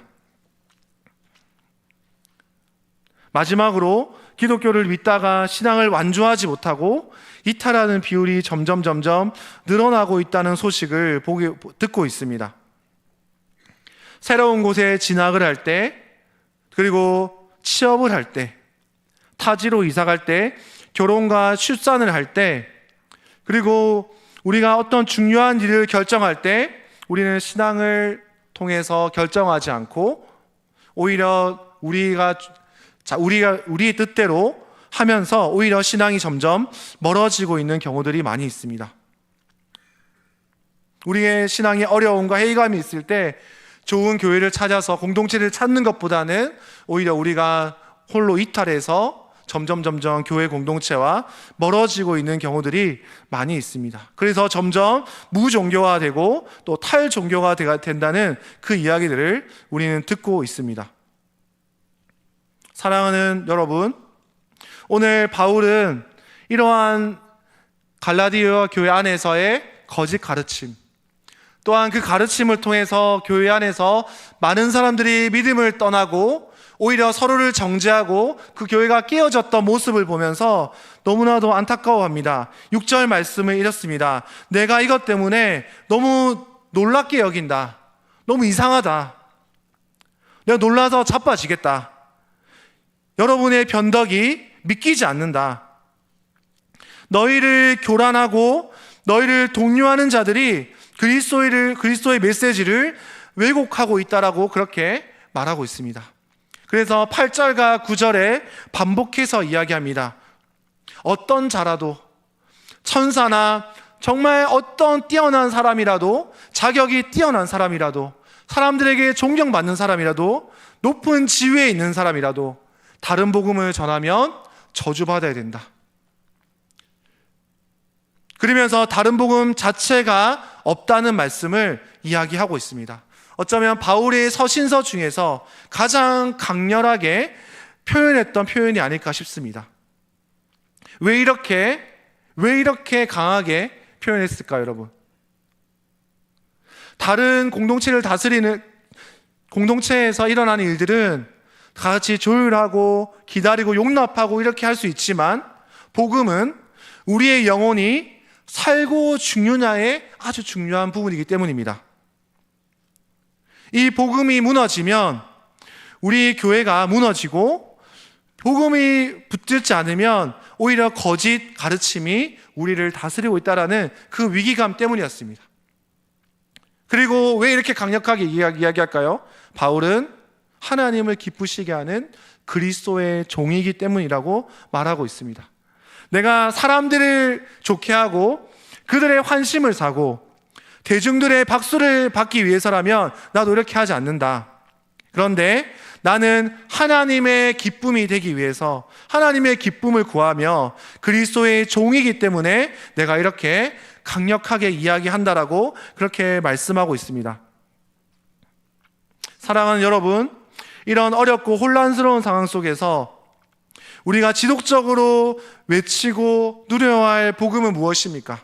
마지막으로 기독교를 믿다가 신앙을 완주하지 못하고 이탈하는 비율이 점점 늘어나고 있다는 소식을 듣고 있습니다. 새로운 곳에 진학을 할 때, 그리고 취업을 할 때, 타지로 이사갈 때, 결혼과 출산을 할 때, 그리고 우리가 어떤 중요한 일을 결정할 때 우리는 신앙을 통해서 결정하지 않고 오히려 우리의 뜻대로 하면서 오히려 신앙이 점점 멀어지고 있는 경우들이 많이 있습니다. 우리의 신앙에 어려움과 회의감이 있을 때 좋은 교회를 찾아서 공동체를 찾는 것보다는 오히려 우리가 홀로 이탈해서 점점 교회 공동체와 멀어지고 있는 경우들이 많이 있습니다. 그래서 점점 무종교화되고 또 탈종교가 된다는 그 이야기들을 우리는 듣고 있습니다. 사랑하는 여러분, 오늘 바울은 이러한 갈라디아 교회 안에서의 거짓 가르침, 또한 그 가르침을 통해서 교회 안에서 많은 사람들이 믿음을 떠나고 오히려 서로를 정죄하고 그 교회가 깨어졌던 모습을 보면서 너무나도 안타까워합니다. 6절 말씀을 읽었습니다. 내가 이것 때문에 너무 놀랍게 여긴다. 너무 이상하다. 내가 놀라서 자빠지겠다. 여러분의 변덕이 믿기지 않는다. 너희를 교란하고 너희를 동요하는 자들이 그리스도의 메시지를 왜곡하고 있다라고 그렇게 말하고 있습니다. 그래서 8절과 9절에 반복해서 이야기합니다. 어떤 자라도, 천사나 정말 어떤 뛰어난 사람이라도, 자격이 뛰어난 사람이라도, 사람들에게 존경받는 사람이라도, 높은 지위에 있는 사람이라도 다른 복음을 전하면 저주받아야 된다. 그러면서 다른 복음 자체가 없다는 말씀을 이야기하고 있습니다. 어쩌면 바울의 서신서 중에서 가장 강렬하게 표현했던 표현이 아닐까 싶습니다. 왜 이렇게 강하게 표현했을까요, 여러분? 다른 공동체를 다스리는 공동체에서 일어나는 일들은 다 같이 조율하고 기다리고 용납하고 이렇게 할 수 있지만, 복음은 우리의 영혼이 살고 죽느냐의 아주 중요한 부분이기 때문입니다. 이 복음이 무너지면 우리 교회가 무너지고, 복음이 붙들지 않으면 오히려 거짓 가르침이 우리를 다스리고 있다는 그 위기감 때문이었습니다. 그리고 왜 이렇게 강력하게 이야기할까요? 바울은 하나님을 기쁘시게 하는 그리스도의 종이기 때문이라고 말하고 있습니다. 내가 사람들을 좋게 하고 그들의 환심을 사고 대중들의 박수를 받기 위해서라면 나도 이렇게 하지 않는다. 그런데 나는 하나님의 기쁨이 되기 위해서 하나님의 기쁨을 구하며 그리스도의 종이기 때문에 내가 이렇게 강력하게 이야기한다라고 그렇게 말씀하고 있습니다. 사랑하는 여러분, 이런 어렵고 혼란스러운 상황 속에서 우리가 지속적으로 외치고 누려야 할 복음은 무엇입니까?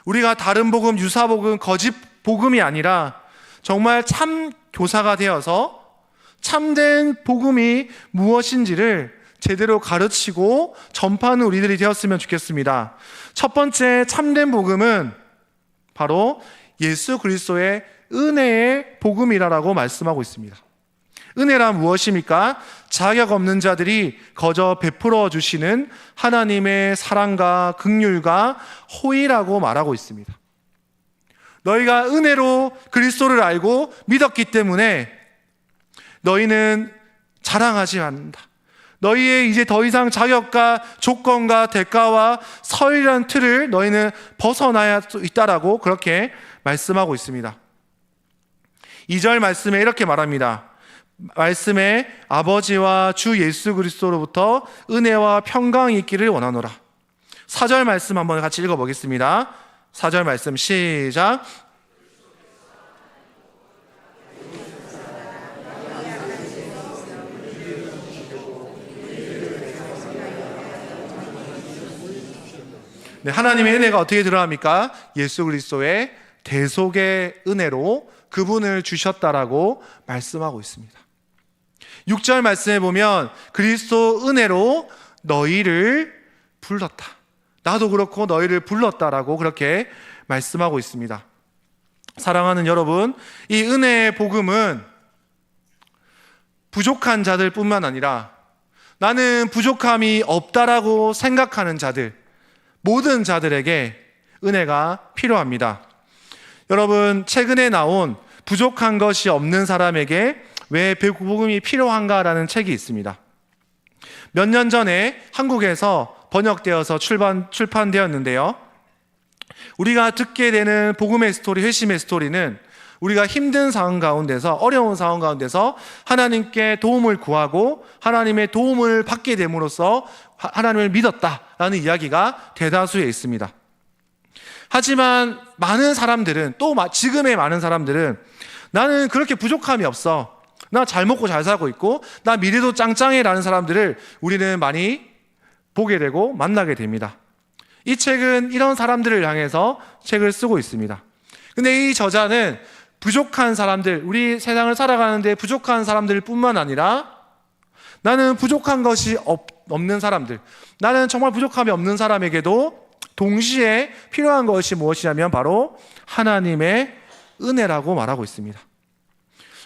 우리가 다른 복음, 유사 복음, 거짓 복음이 아니라 정말 참 교사가 되어서 참된 복음이 무엇인지를 제대로 가르치고 전파하는 우리들이 되었으면 좋겠습니다. 첫 번째 참된 복음은 바로 예수 그리스도의 은혜의 복음이라고 말씀하고 있습니다. 은혜란 무엇입니까? 자격 없는 자들이 거저 베풀어 주시는 하나님의 사랑과 긍휼과 호의라고 말하고 있습니다. 너희가 은혜로 그리스도를 알고 믿었기 때문에 너희는 자랑하지 않는다. 너희의 이제 더 이상 자격과 조건과 대가와 서열이라는 틀을 너희는 벗어나야 있다라고 그렇게 말씀하고 있습니다. 2절 말씀에 이렇게 말합니다. 말씀에 아버지와 주 예수 그리스도로부터 은혜와 평강이 있기를 원하노라. 4절 말씀 한번 같이 읽어보겠습니다. 4절 말씀 시작. 네, 하나님의 은혜가 어떻게 드러납니까? 예수 그리스도의 대속의 은혜로 그분을 주셨다라고 말씀하고 있습니다. 6절 말씀에 보면 그리스도 은혜로 너희를 불렀다. 나도 그렇고 너희를 불렀다라고 그렇게 말씀하고 있습니다. 사랑하는 여러분, 이 은혜의 복음은 부족한 자들 뿐만 아니라 나는 부족함이 없다라고 생각하는 자들, 모든 자들에게 은혜가 필요합니다. 여러분, 최근에 나온 부족한 것이 없는 사람에게 왜 복음이 필요한가라는 책이 있습니다. 몇 년 전에 한국에서 번역되어서 출판되었는데요. 우리가 듣게 되는 복음의 스토리, 회심의 스토리는 우리가 힘든 상황 가운데서, 어려운 상황 가운데서 하나님께 도움을 구하고 하나님의 도움을 받게 됨으로써 하나님을 믿었다라는 이야기가 대다수에 있습니다. 하지만 많은 사람들은, 또 지금의 많은 사람들은 나는 그렇게 부족함이 없어, 나 잘 먹고 잘 살고 있고 나 미래도 짱짱해라는 사람들을 우리는 많이 보게 되고 만나게 됩니다. 이 책은 이런 사람들을 향해서 책을 쓰고 있습니다. 근데 이 저자는 부족한 사람들, 우리 세상을 살아가는데 부족한 사람들 뿐만 아니라 나는 부족한 것이 없는 사람들, 나는 정말 부족함이 없는 사람에게도 동시에 필요한 것이 무엇이냐면 바로 하나님의 은혜라고 말하고 있습니다.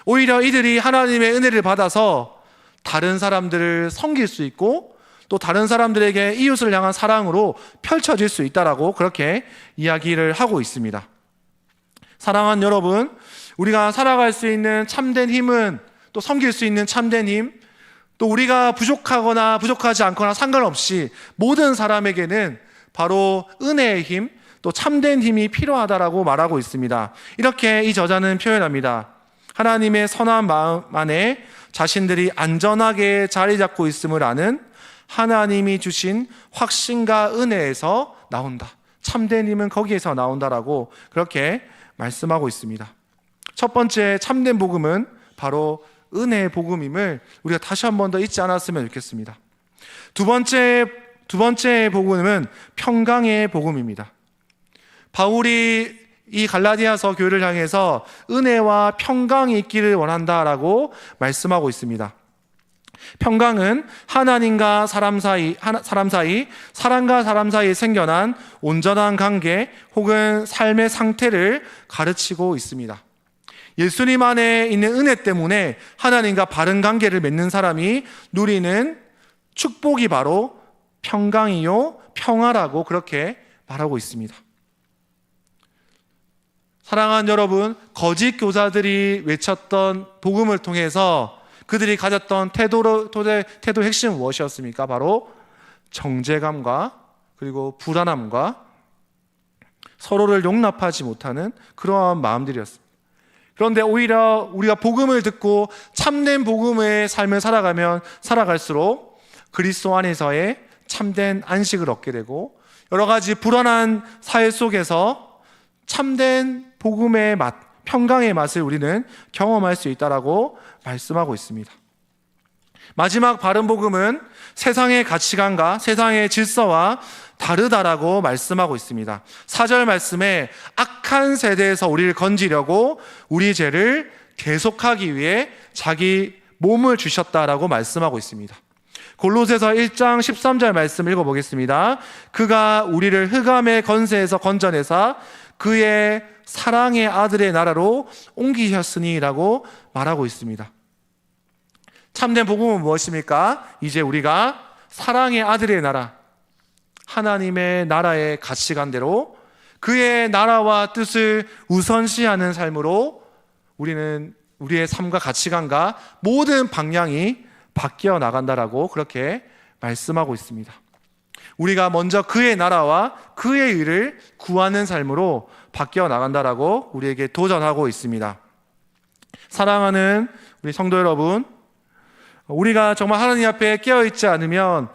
오히려 이들이 하나님의 은혜를 받아서 다른 사람들을 섬길 수 있고 또 다른 사람들에게 이웃을 향한 사랑으로 펼쳐질 수 있다라고 그렇게 이야기를 하고 있습니다. 사랑하는 여러분, 우리가 살아갈 수 있는 참된 힘은, 또 섬길 수 있는 참된 힘, 또 우리가 부족하거나 부족하지 않거나 상관없이 모든 사람에게는 바로 은혜의 힘, 또 참된 힘이 필요하다라고 말하고 있습니다. 이렇게 이 저자는 표현합니다. 하나님의 선한 마음 안에 자신들이 안전하게 자리 잡고 있음을 아는 하나님이 주신 확신과 은혜에서 나온다. 참된 힘은 거기에서 나온다라고 그렇게 말씀하고 있습니다. 첫 번째 참된 복음은 바로 은혜의 복음임을 우리가 다시 한 번 더 잊지 않았으면 좋겠습니다. 두 번째 복음은 평강의 복음입니다. 바울이 이 갈라디아서 교회를 향해서 은혜와 평강이 있기를 원한다라고 말씀하고 있습니다. 평강은 하나님과 사람 사이, 사람과 사람 사이에 생겨난 온전한 관계 혹은 삶의 상태를 가르치고 있습니다. 예수님 안에 있는 은혜 때문에 하나님과 바른 관계를 맺는 사람이 누리는 축복이 바로 평강이요 평화라고 그렇게 말하고 있습니다. 사랑하는 여러분, 거짓 교사들이 외쳤던 복음을 통해서 그들이 가졌던 태도의 핵심은 무엇이었습니까? 바로 정죄감과 그리고 불안함과 서로를 용납하지 못하는 그러한 마음들이었습니다. 그런데 오히려 우리가 복음을 듣고 참된 복음의 삶을 살아갈수록 그리스도 안에서의 참된 안식을 얻게 되고 여러 가지 불안한 사회 속에서 참된 복음의 맛, 평강의 맛을 우리는 경험할 수 있다라고 말씀하고 있습니다. 마지막 바른 복음은 세상의 가치관과 세상의 질서와 다르다라고 말씀하고 있습니다. 4절 말씀에 악한 세대에서 우리를 건지려고 우리 죄를 계속하기 위해 자기 몸을 주셨다라고 말씀하고 있습니다. 골로새서 1장 13절 말씀 읽어보겠습니다. 그가 우리를 흑암의 건세에서 건져내사 그의 사랑의 아들의 나라로 옮기셨으니라고 말하고 있습니다. 참된 복음은 무엇입니까? 이제 우리가 사랑의 아들의 나라, 하나님의 나라의 가치관대로 그의 나라와 뜻을 우선시하는 삶으로 우리는 우리의 삶과 가치관과 모든 방향이 바뀌어 나간다라고 그렇게 말씀하고 있습니다. 우리가 먼저 그의 나라와 그의 의를 구하는 삶으로 바뀌어 나간다라고 우리에게 도전하고 있습니다. 사랑하는 우리 성도 여러분, 우리가 정말 하나님 앞에 깨어있지 않으면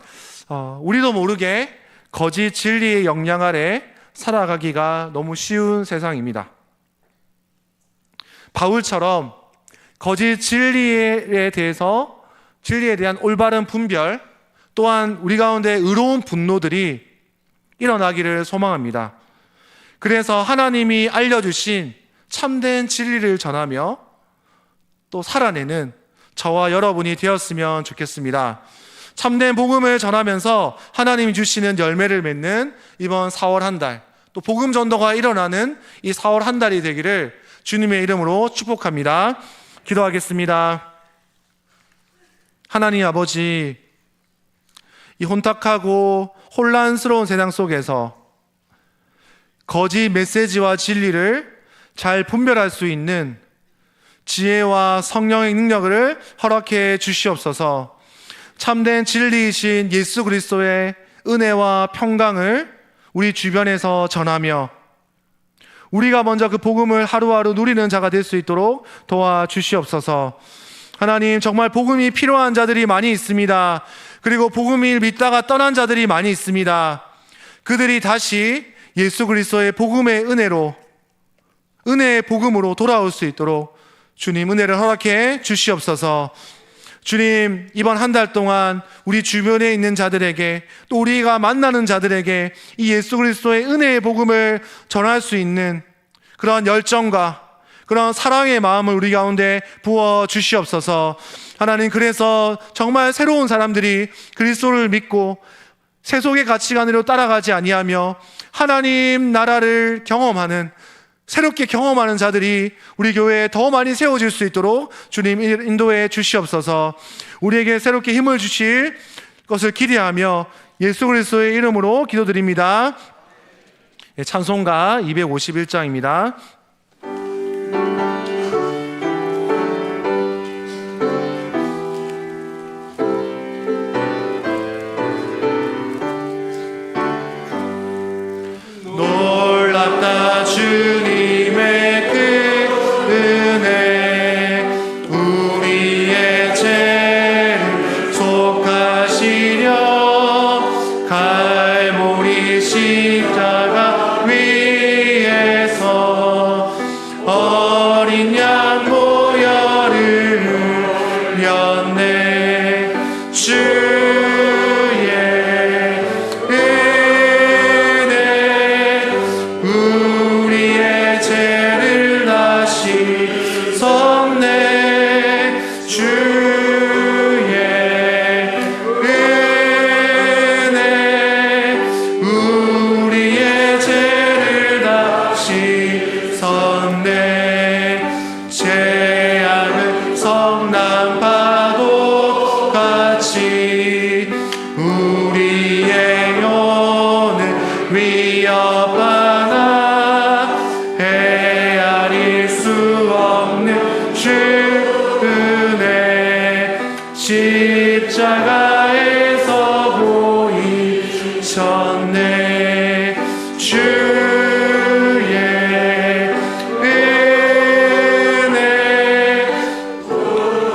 우리도 모르게 거짓 진리의 영향 아래 살아가기가 너무 쉬운 세상입니다. 바울처럼 거짓 진리에 대한 올바른 분별, 또한 우리 가운데 의로운 분노들이 일어나기를 소망합니다. 그래서 하나님이 알려주신 참된 진리를 전하며 또 살아내는 저와 여러분이 되었으면 좋겠습니다. 참된 복음을 전하면서 하나님이 주시는 열매를 맺는 이번 4월 한 달, 또 복음 전도가 일어나는 이 4월 한 달이 되기를 주님의 이름으로 축복합니다. 기도하겠습니다. 하나님 아버지, 이 혼탁하고 혼란스러운 세상 속에서 거짓 메시지와 진리를 잘 분별할 수 있는 지혜와 성령의 능력을 허락해 주시옵소서. 참된 진리이신 예수 그리스도의 은혜와 평강을 우리 주변에서 전하며 우리가 먼저 그 복음을 하루하루 누리는 자가 될 수 있도록 도와주시옵소서. 하나님, 정말 복음이 필요한 자들이 많이 있습니다. 그리고 복음을 믿다가 떠난 자들이 많이 있습니다. 그들이 다시 예수 그리스도의 복음의 은혜의 복음으로 돌아올 수 있도록 주님 은혜를 허락해 주시옵소서. 주님, 이번 한 달 동안 우리 주변에 있는 자들에게 또 우리가 만나는 자들에게 이 예수 그리스도의 은혜의 복음을 전할 수 있는 그러한 열정과 그런 사랑의 마음을 우리 가운데 부어 주시옵소서. 하나님, 그래서 정말 새로운 사람들이 그리스도를 믿고 세속의 가치관으로 따라가지 아니하며 하나님 나라를 경험하는, 새롭게 경험하는 자들이 우리 교회에 더 많이 세워질 수 있도록 주님 인도해 주시옵소서. 우리에게 새롭게 힘을 주실 것을 기대하며 예수 그리스도의 이름으로 기도드립니다. 찬송가 251장입니다. 놀랍다 주님의 그 은혜, 우리의 죄를 속하시려 갈보리 십자가 위에서 어린 양 보혈을 흘렸네. 주의 은혜 우리의 죄를 다 씻었네. 주의 은혜 우리의 죄를 다 씻었네. 죄악은 성난 파도 같이 우리의 영혼을 위협하나 헤아릴 수 없는 주 은혜 십자가에서 보이셨네. 주의 은혜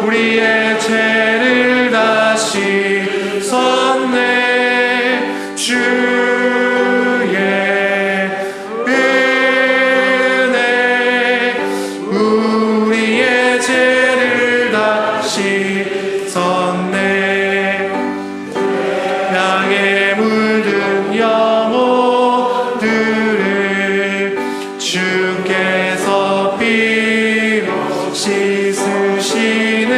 우리의 죄를 다 씻었네. 주의 은혜 우리의 죄를 다 씻었네. 양에 물든 영혼들을 주께서 피로 씻으시네.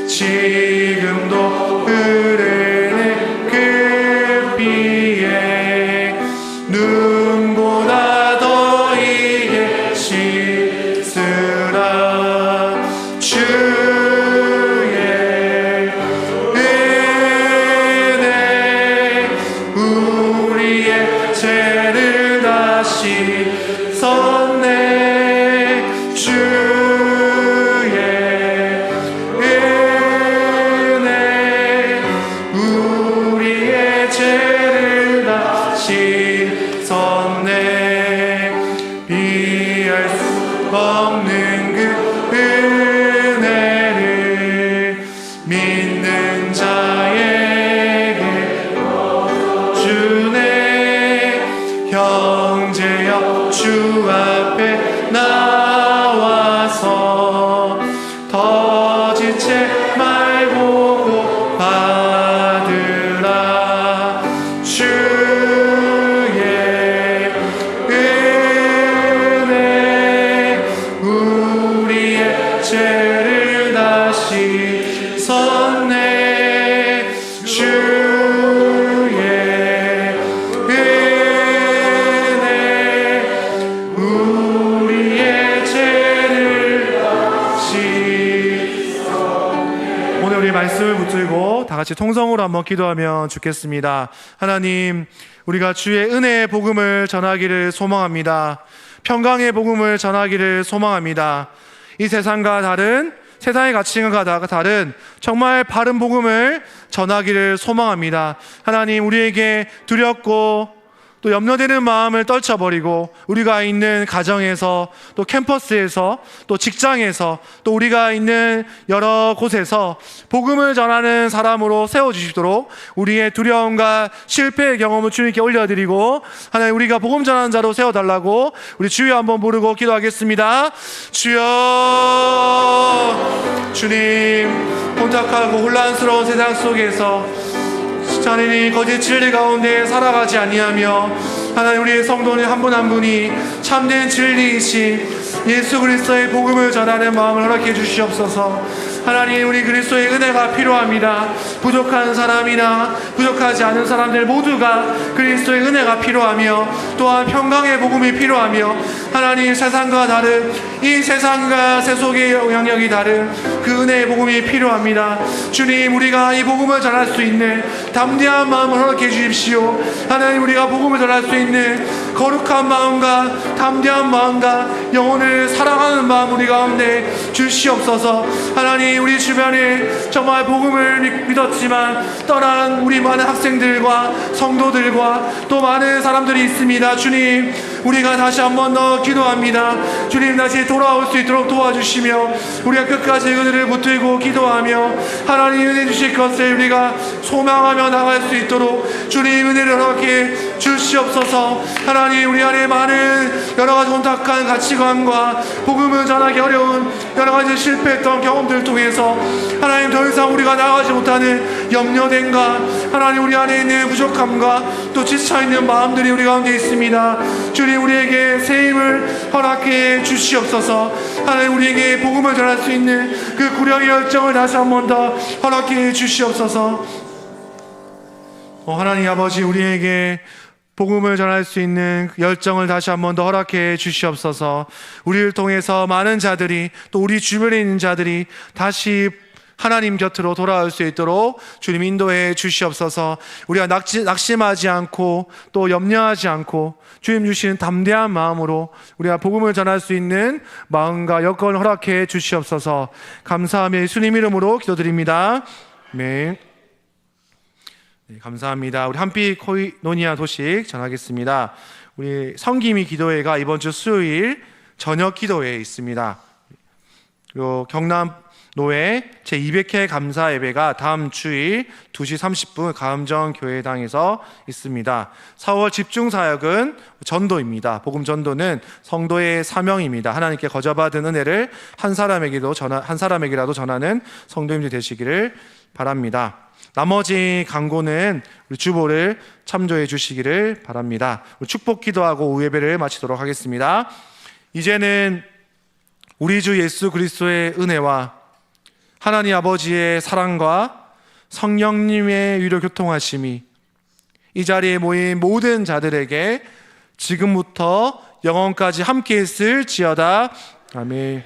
지금도 흐르는 그 피에 눈보다 더 이게 씻으라. 주의 은혜 우리의 죄를 다 씻었네. 주의 은혜 우리의 죄를 다 씻었네. 비할 수 없는 그 은혜를 믿는 자에게 주네. 형제여 주 앞에 나와서 더 지체 말고 받으라. 주의 은혜 우리의 죄를 다 씻었네. 주의 은혜 우리의 죄를 다 씻었네. 오늘 우리 말씀을 붙들고 다 같이 통성으로 한번 기도하면 좋겠습니다. 하나님, 우리가 주의 은혜의 복음을 전하기를 소망합니다. 평강의 복음을 전하기를 소망합니다. 이 세상과 다른, 세상의 가치관과 다른 정말 바른 복음을 전하기를 소망합니다. 하나님, 우리에게 두렵고 또 염려되는 마음을 떨쳐버리고 우리가 있는 가정에서 또 캠퍼스에서 또 직장에서 또 우리가 있는 여러 곳에서 복음을 전하는 사람으로 세워주시도록 우리의 두려움과 실패의 경험을 주님께 올려드리고 하나님, 우리가 복음 전하는 자로 세워달라고 우리 주여 한번 부르고 기도하겠습니다. 주여, 주님, 혼탁하고 혼란스러운 세상 속에서 자신이 거짓 진리 가운데 살아가지 아니하며 하나님, 우리의 성도는 한 분 한 분이 참된 진리이신 예수 그리스도의 복음을 전하는 마음을 허락해 주시옵소서. 하나님, 우리 그리스도의 은혜가 필요합니다. 부족한 사람이나 부족하지 않은 사람들 모두가 그리스도의 은혜가 필요하며 또한 평강의 복음이 필요하며 하나님, 세상과 다른 이 세상과 세속의 영향력이 다른 그 은혜의 복음이 필요합니다. 주님, 우리가 이 복음을 전할 수 있는 담대한 마음을 허락해 주십시오. 하나님, 우리가 복음을 전할 수 있는 거룩한 마음과 담대한 마음과 영혼을 사랑하는 마음 우리 가운데 주시옵소서. 하나님, 우리 주변에 정말 복음을 믿었지만 떠난 우리 많은 학생들과 성도들과 또 많은 사람들이 있습니다. 주님, 우리가 다시 한 번 더 기도합니다. 주님, 다시 돌아올 수 있도록 도와주시며 우리가 끝까지 은혜를 붙들고 기도하며 하나님 은혜 주실 것을 우리가 소망하며 나갈 수 있도록 주님 은혜를 허락해 주시옵소서. 하나님, 우리 안에 많은 여러 가지 혼탁한 가치관과 복음을 전하기 어려운 여러 가지 실패했던 경험들을 통해서 하나님, 더 이상 우리가 나가지 못하는 염려됨과 하나님, 우리 안에 있는 부족함과 또 지쳐있는 마음들이 우리 가운데 있습니다. 주님, 우리에게 새 힘을 허락해 주시옵소서. 하나님, 우리에게 복음을 전할 수 있는 그 구령의 열정을 다시 한 번 더 허락해 주시옵소서. 하나님 아버지, 우리에게 복음을 전할 수 있는 열정을 다시 한 번 더 허락해 주시옵소서. 우리를 통해서 많은 자들이 또 우리 주변에 있는 자들이 다시 하나님 곁으로 돌아올 수 있도록 주님 인도해 주시옵소서. 우리가 낙심하지 않고 또 염려하지 않고 주님 주시는 담대한 마음으로 우리가 복음을 전할 수 있는 마음과 여건을 허락해 주시옵소서. 감사하며 예수님 이름으로 기도드립니다. 아멘. 네, 감사합니다. 우리 한빛 코이노니아 소식 전하겠습니다. 우리 성김이 기도회가 이번 주 수요일 저녁 기도회에 있습니다. 그리고 경남 노회 제200회 감사 예배가 다음 주일 2시 30분 가음정 교회당에서 있습니다. 4월 집중 사역은 전도입니다. 복음 전도는 성도의 사명입니다. 하나님께 거저받은 은혜를 한 사람에게라도 전하는 성도님들 되시기를 바랍니다. 나머지 강고는 우리 주보를 참조해 주시기를 바랍니다. 우리 축복 기도하고 오후 예배를 마치도록 하겠습니다. 이제는 우리 주 예수 그리스도의 은혜와 하나님 아버지의 사랑과 성령님의 위로 교통하심이 이 자리에 모인 모든 자들에게 지금부터 영원까지 함께 했을지어다. 아멘.